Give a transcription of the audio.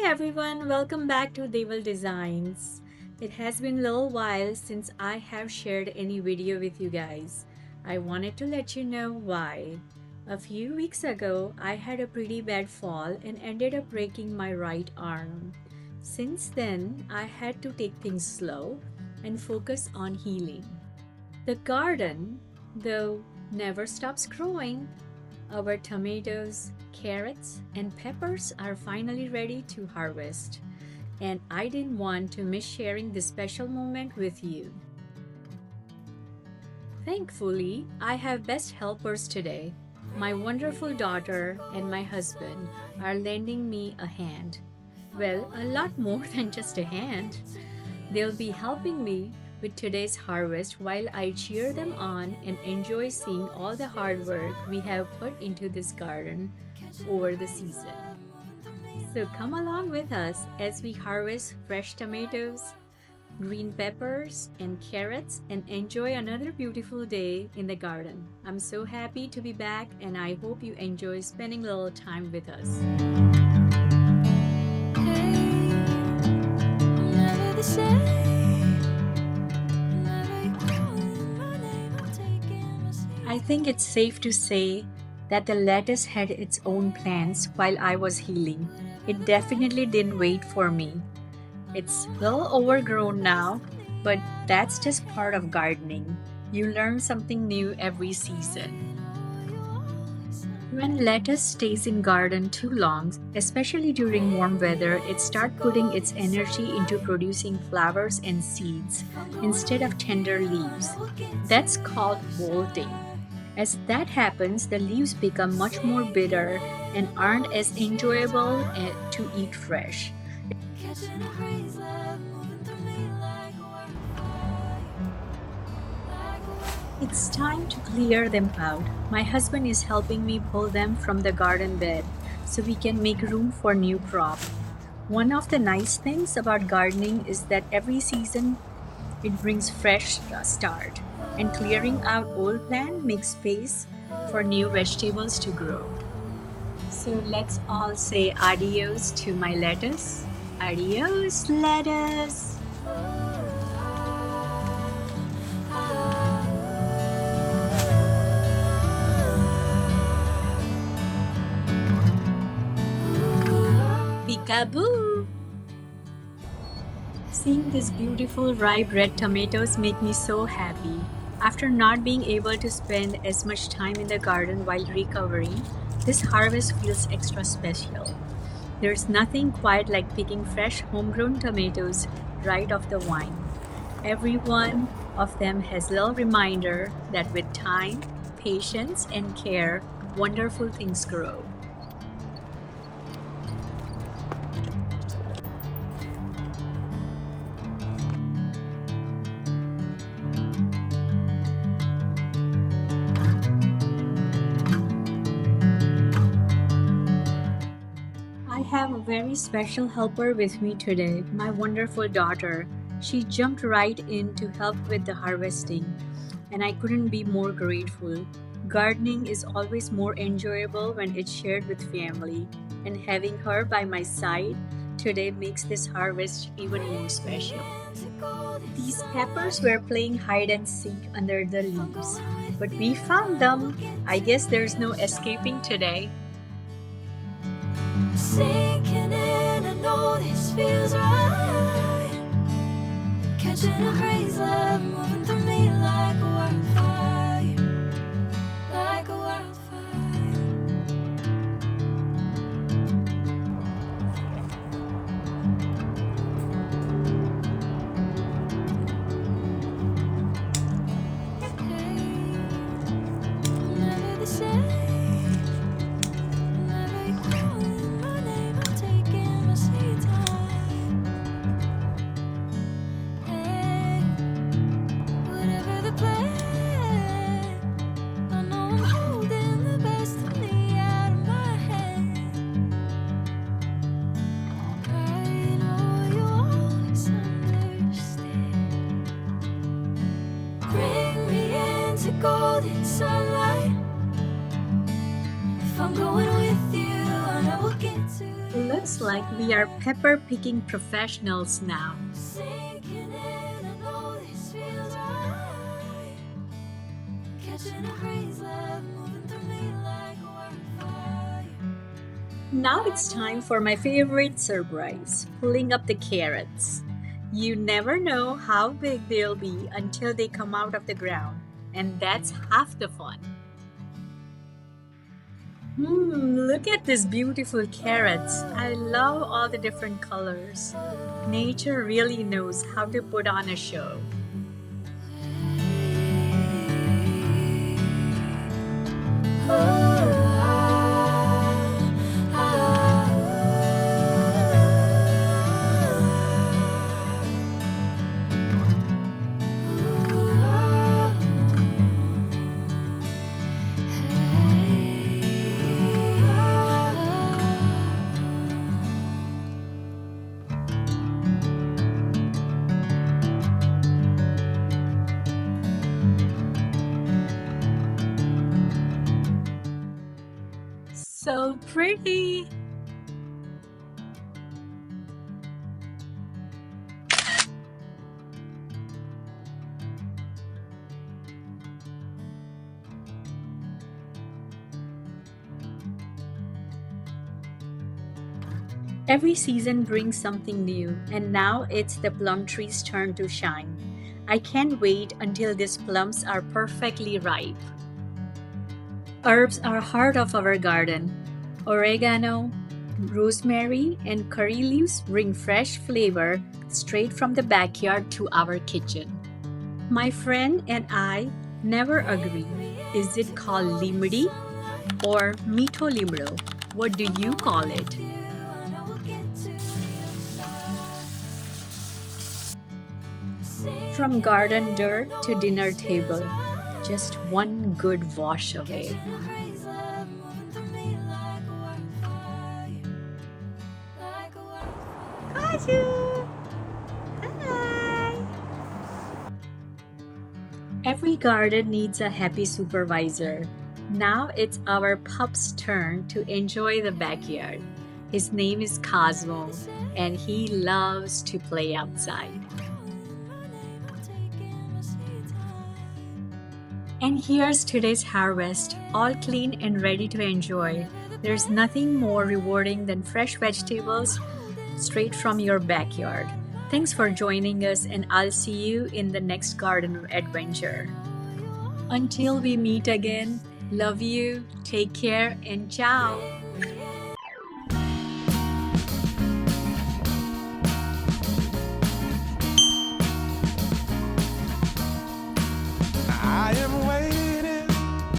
everyone, welcome back to Devil Designs. It has been a little while since I have shared any video with you guys. I wanted to let you know why. A few weeks ago, I had a pretty bad fall and ended up breaking my right arm. Since then, I had to take things slow and focus on healing. The garden, though, never stops growing. Our tomatoes, carrots, and peppers are finally ready to harvest, and I didn't want to miss sharing this special moment with you. Thankfully, I have best helpers today. My wonderful daughter and my husband are lending me a hand. Well, a lot more than just a hand. They'll be helping me with today's harvest while I cheer them on and enjoy seeing all the hard work we have put into this garden over the season. So come along with us as we harvest fresh tomatoes, green peppers, and carrots and enjoy another beautiful day in the garden. I'm so happy to be back and I hope you enjoy spending a little time with us. I think it's safe to say that the lettuce had its own plans while I was healing. It definitely didn't wait for me. It's a little overgrown now, but that's just part of gardening. You learn something new every season. When lettuce stays in garden too long, especially during warm weather, it starts putting its energy into producing flowers and seeds instead of tender leaves. That's called bolting. As that happens, the leaves become much more bitter and aren't as enjoyable to eat fresh. It's time to clear them out. My husband is helping me pull them from the garden bed so we can make room for new crop. One of the nice things about gardening is that every season it brings fresh start, and clearing out old plant makes space for new vegetables to grow. So let's all say adios to my lettuce. Adios, lettuce! Peekaboo! Seeing these beautiful ripe red tomatoes make me so happy. After not being able to spend as much time in the garden while recovering, this harvest feels extra special. There's nothing quite like picking fresh homegrown tomatoes right off the vine. Every one of them has a little reminder that with time, patience, and care, wonderful things grow. I have a very special helper with me today, my wonderful daughter. She jumped right in to help with the harvesting, and I couldn't be more grateful. Gardening is always more enjoyable when it's shared with family, and having her by my side today makes this harvest even more special. These peppers were playing hide and seek under the leaves, but we found them. I guess there's no escaping today. Sinking in, I know this feels right. Catching a crazy love moving through me like a wildfire, like a wildfire. Never the same. Golden sunlight. If I'm going with you, I know we'll Looks like we are pepper picking professionals now. Sinking in, I know this feels right. Catching a breeze, love moving through me like wildfire. Now it's time for my favorite surprise, pulling up the carrots. You never know how big they'll be until they come out of the ground, and that's half the fun. Look at these beautiful carrots. I love all the different colors. Nature really knows how to put on a show. So pretty! Every season brings something new, and now it's the plum tree's turn to shine. I can't wait until these plums are perfectly ripe. Herbs are heart of our garden. Oregano, rosemary, and curry leaves bring fresh flavor straight from the backyard to our kitchen. My friend and I never agree. Is it called limri or mito limro? What do you call it? From garden dirt to dinner table, just one good wash away. Hi! Every garden needs a happy supervisor. Now it's our pup's turn to enjoy the backyard. His name is Cosmo, and he loves to play outside. And here's today's harvest, all clean and ready to enjoy. There's nothing more rewarding than fresh vegetables straight from your backyard. Thanks for joining us, and I'll see you in the next garden adventure. Until we meet again, love you, take care, and ciao!